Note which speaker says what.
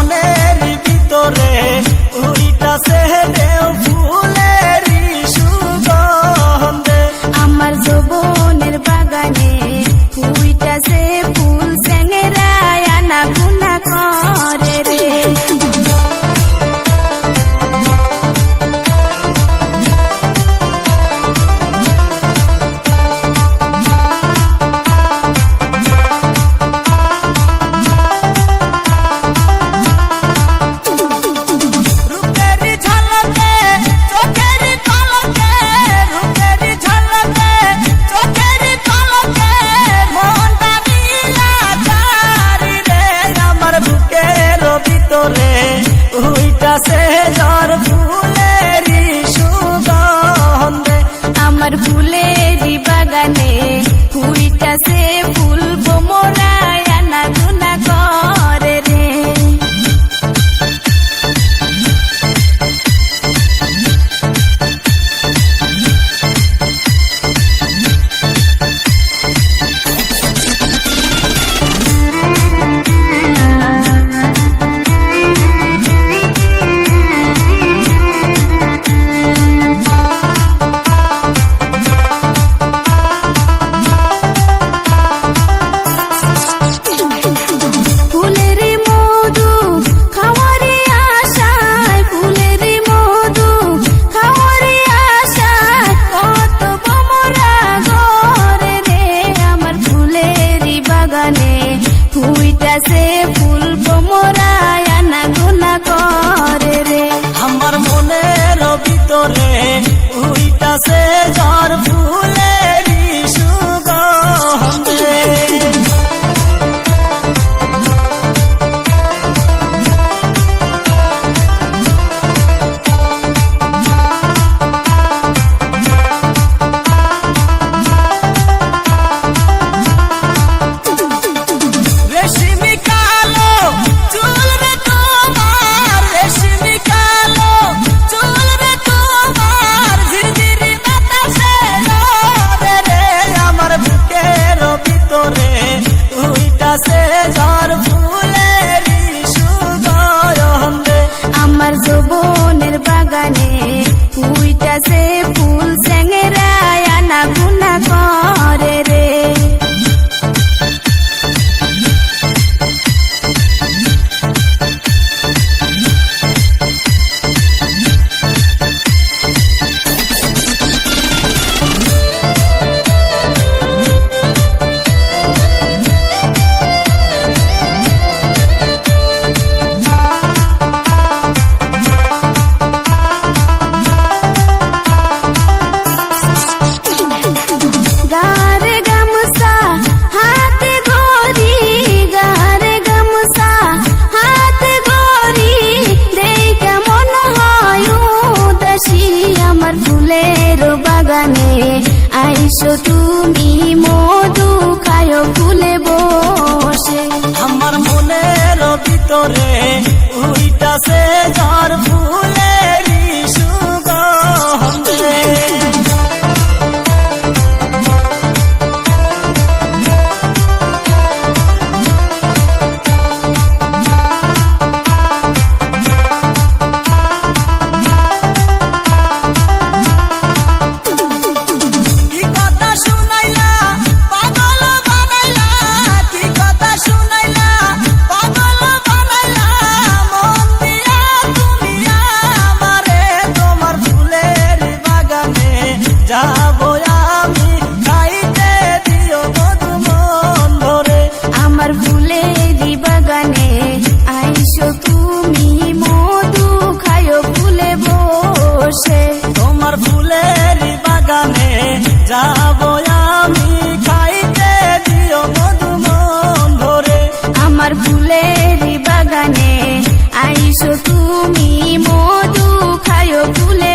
Speaker 1: মনের ভিতরে উইটাছে ঢেউ ফুলেরই সুগন্ধে।
Speaker 2: আমার যৌবনের বাগানে ফুইটাছে ফুল স্যাংরায় আনা গুনা করে রে।
Speaker 1: উইটাছে ঝড় ফুলেরই সুগন্ধে।
Speaker 2: আমার ফুলেরই বাগানে ফুইটাছে ফুল ভ্রমরায় আনা গুনা করে রে। ফুইটাছে ফুল ভ্রমরায় আনা গুনা করে রে।
Speaker 1: আমার মনের ভিতরে উইটাছে ঝড় ফুলেরই সুগন্ধে।
Speaker 2: আমার যৌবনের বাগানে ফুইটাছে ফুল স্যাংরায় আনা গুনা করে রে। বাগানে আইসো তুমি মধু খায়ো ফুলে বসে।
Speaker 1: আমার মনের ভিতরে উইটাছে ঝড় ফুলেরই সুগন্ধে।
Speaker 2: আমার ফুলেরই বাগানে আইসো তুমি মধু খায়ো ফুলে বসে।
Speaker 1: তোমার ফুলেরই বাগানে যাবো আমি, খাইতে দিও মধু মন ভরে।
Speaker 2: আমার ফুলেরই বাগানে আইসো তুমি মধু খায়ো ফুলে